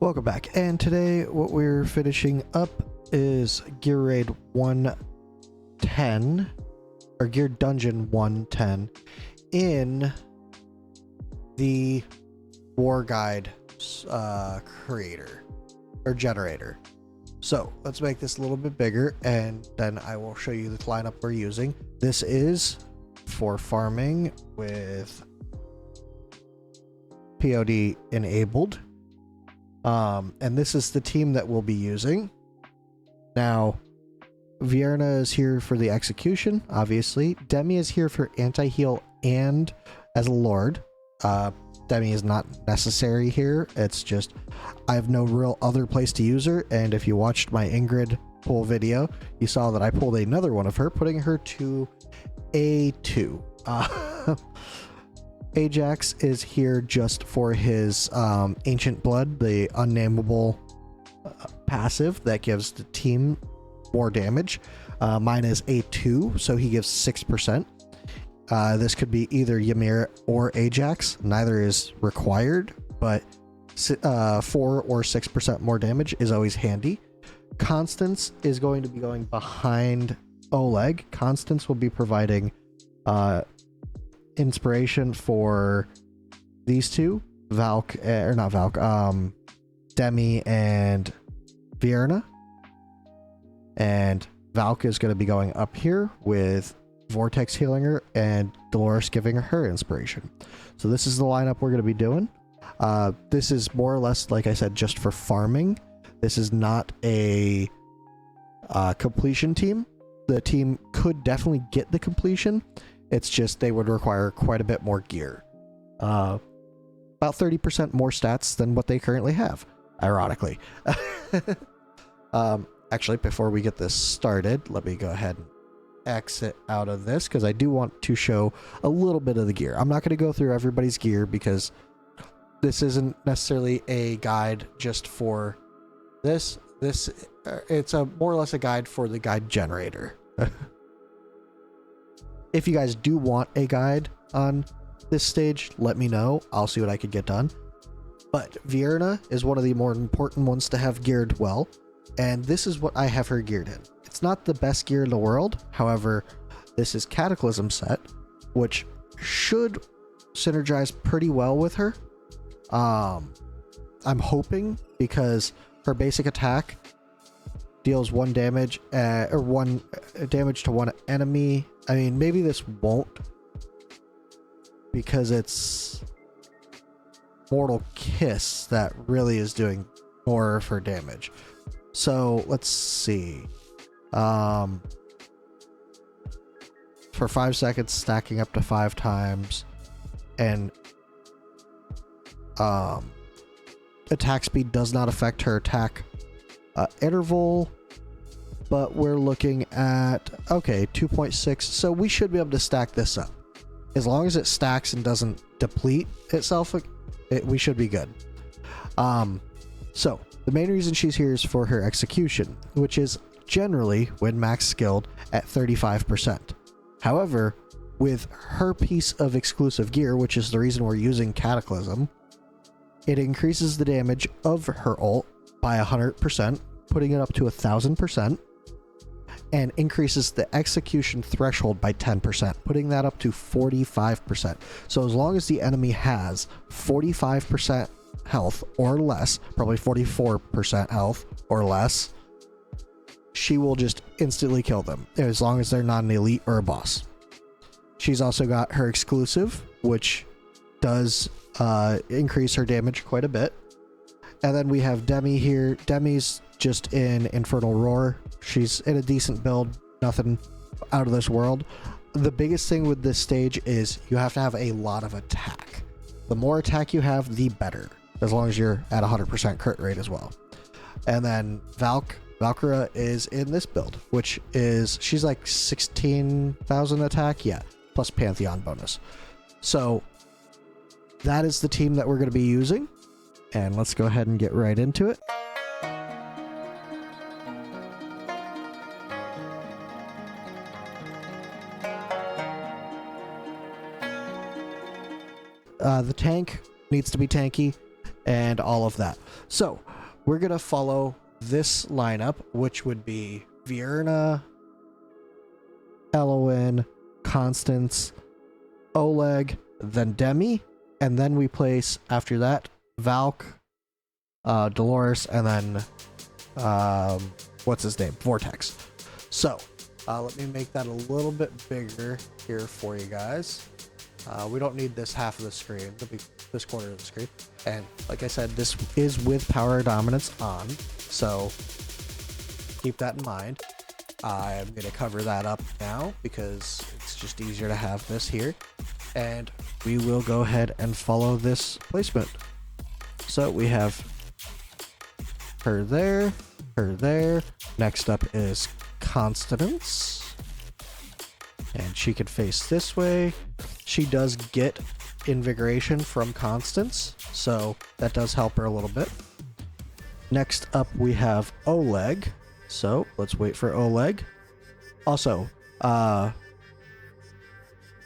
Welcome back, and today what we're finishing up is Gear Raid 110, or Gear Dungeon 110, in the War Guide creator, or generator. So, let's make this a little bit bigger, and then I will show you the lineup we're using. This is for farming with POD enabled. And this is the team that we'll be using. Now, Vierna is here for the execution, obviously. Demi is here for anti-heal and as a lord. Demi is not necessary here. It's just, I have no real other place to use her. And if you watched my Ingrid pull video, you saw that I pulled another one of her, putting her to A2. Ajax is here just for his Ancient Blood, the unnameable passive that gives the team more damage. Mine is A2, so he gives 6%. This could be either Ymir or Ajax. Neither is required, but 4 or 6% more damage is always handy. Constance is going to be going behind Oleg. Constance will be providing inspiration for these two, Demi and Vierna. And Valk is going to be going up here with Vortex healing her and Dolores giving her inspiration. So this is the lineup we're going to be doing. This is more or less, like I said, just for farming. This is not a completion team. The team could definitely get the completion. It's just they would require quite a bit more gear. About 30% more stats than what they currently have, ironically. Actually, before we get this started, let me go ahead and exit out of this, because I do want to show a little bit of the gear. I'm not going to go through everybody's gear, because this isn't necessarily a guide just for this. It's more or less a guide for the guide generator. If you guys do want a guide on this stage, let me know. I'll see what I could get done. But Vierna is one of the more important ones to have geared well, and this is what I have her geared in. It's not the best gear in the world. However, this is Cataclysm set, which should synergize pretty well with her. I'm hoping, because her basic attack deals 1 damage, or 1 damage to 1 enemy. I mean, maybe this won't, because it's Mortal Kiss that really is doing more of her damage. So let's see. For 5 seconds, stacking up to 5 times, and attack speed does not affect her attack interval. But we're looking at, okay, 2.6. So we should be able to stack this up. As long as it stacks and doesn't deplete itself, we should be good. So the main reason she's here is for her execution, which is generally when max skilled at 35%. However, with her piece of exclusive gear, which is the reason we're using Cataclysm, it increases the damage of her ult by 100%, putting it up to 1000%. And increases the execution threshold by 10%, putting that up to 45%. So as long as the enemy has 45% health or less, probably 44% health or less, she will just instantly kill them, as long as they're not an elite or a boss. She's also got her exclusive, which does increase her damage quite a bit. And then we have Demi here. Demi's just in Infernal Roar. She's in a decent build, nothing out of this world. The biggest thing with this stage is you have to have a lot of attack. The more attack you have, the better, as long as you're at 100% crit rate as well. And then Valkyra is in this build, which is, she's like 16,000 attack, yeah, plus Pantheon bonus. So that is the team that we're going to be using, and let's go ahead and get right into it. The tank needs to be tanky and all of that. So we're going to follow this lineup, which would be Vierna, SmileOne, Constance, Oleg, then Demi, and then we place after that Valk, Dolores, and then what's his name? Vortex. So let me make that a little bit bigger here for you guys. We don't need this half of the screen, this corner of the screen. And like I said, this is with power dominance on, so keep that in mind. I'm going to cover that up now because it's just easier to have this here. And we will go ahead and follow this placement. So we have her there, her there. Next up is Constance. And she could face this way. She does get invigoration from Constance, so that does help her a little bit. Next up we have Oleg. So let's wait for Oleg. Also,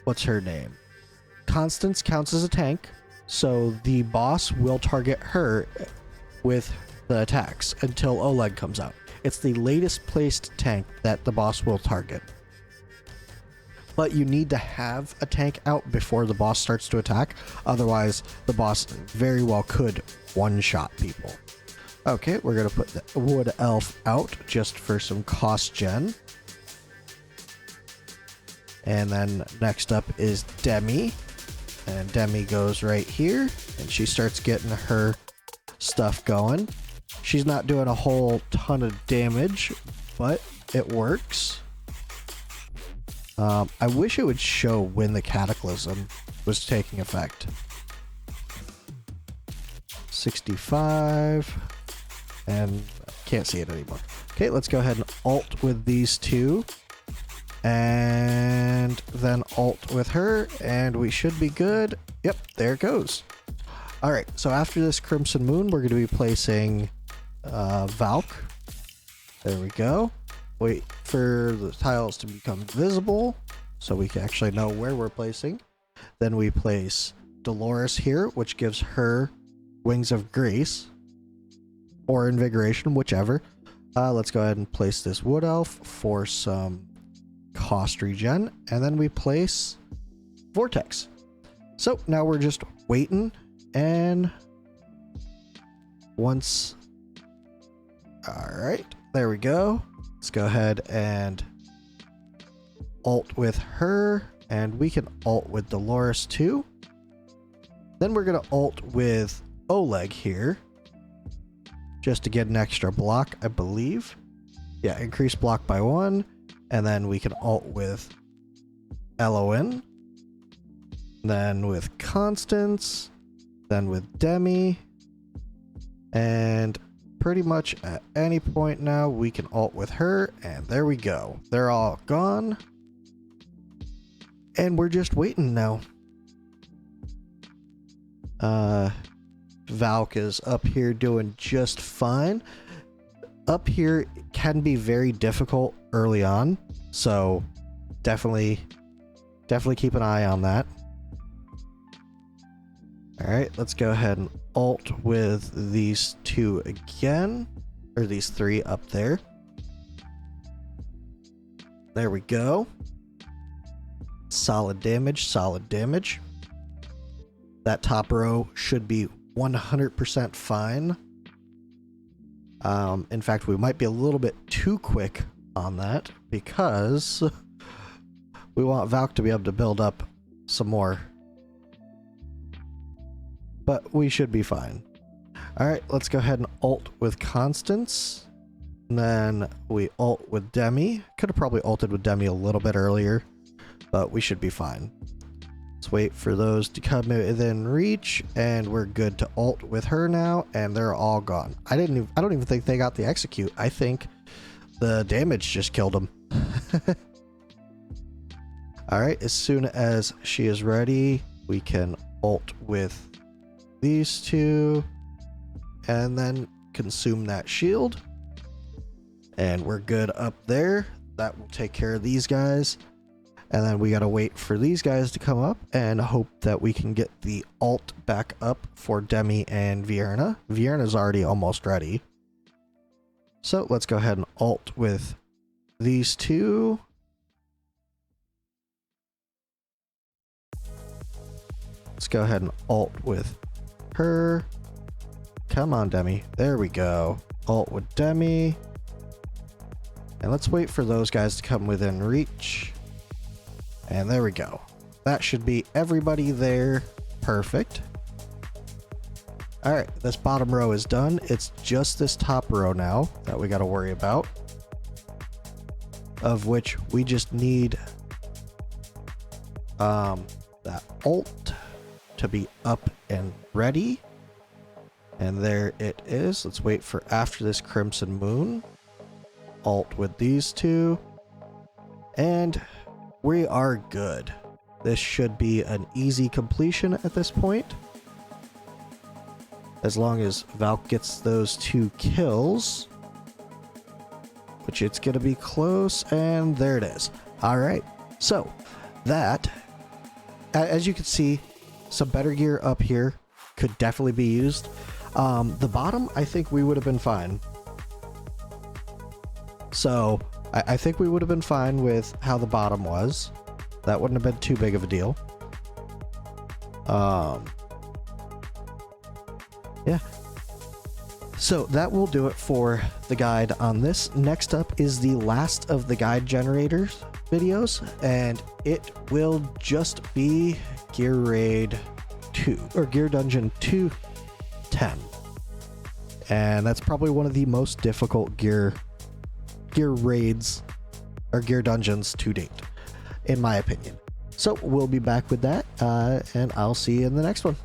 what's her name? Constance counts as a tank, so the boss will target her with the attacks until Oleg comes out. It's the latest placed tank that the boss will target. But you need to have a tank out before the boss starts to attack. Otherwise, the boss very well could one-shot people. Okay, we're going to put the Wood Elf out just for some cost gen. And then next up is Demi. And Demi goes right here. And she starts getting her stuff going. She's not doing a whole ton of damage, but it works. I wish it would show when the Cataclysm was taking effect. 65. And can't see it anymore. Okay, let's go ahead and alt with these two. And then alt with her. And we should be good. Yep, there it goes. Alright, so after this Crimson Moon, we're going to be placing Valk. There we go. Wait for the tiles to become visible so we can actually know where we're placing. Then we place Dolores here, which gives her Wings of Grace or Invigoration, whichever. Let's go ahead and place this Wood Elf for some cost regen, and then we place Vortex. So now we're just waiting, and once... Alright, there we go. Let's go ahead and alt with her, and we can alt with Dolores too. Then we're going to alt with Oleg here, just to get an extra block, I believe. Yeah, increase block by 1, and then we can alt with SmileOne, then with Constance, then with Demi, and pretty much at any point now we can alt with her, and there we go. They're all gone. And we're just waiting now. Valk is up here doing just fine. Up here can be very difficult early on, so definitely keep an eye on that. Alright, let's go ahead and alt with these two again, or these three up there. There we go. Solid damage, solid damage. That top row should be 100% fine. In fact, we might be a little bit too quick on that because we want Valk to be able to build up some more. But we should be fine. Alright, let's go ahead and alt with Constance. And then we alt with Demi. Could have probably alted with Demi a little bit earlier, but we should be fine. Let's wait for those to come within reach, and we're good to alt with her now, and they're all gone. I don't even think they got the execute. I think the damage just killed them. Alright, as soon as she is ready, we can alt with these two, and then consume that shield. And we're good up there. That will take care of these guys. And then we gotta wait for these guys to come up and hope that we can get the alt back up for Demi and Vierna. Vierna's already almost ready. So let's go ahead and alt with these two. Let's go ahead and alt with her. Come on, Demi. There we go. Alt with Demi. And let's wait for those guys to come within reach. And there we go. That should be everybody there. Perfect. Alright, this bottom row is done. It's just this top row now that we got to worry about. Of which we just need that alt to be up and ready. And there it is. Let's wait for after this Crimson Moon. Alt with these two. And we are good. This should be an easy completion at this point. As long as Valk gets those 2 kills. Which it's going to be close. And there it is. Alright. So, that, as you can see, some better gear up here could definitely be used. The bottom, I think we would have been fine. So, I think we would have been fine with how the bottom was. That wouldn't have been too big of a deal. Yeah. So that will do it for the guide on this. Next up is the last of the guide generators videos, and it will just be Gear Raid 2, or Gear Dungeon 2-10. And that's probably one of the most difficult gear raids or gear dungeons to date, in my opinion. So we'll be back with that, and I'll see you in the next one.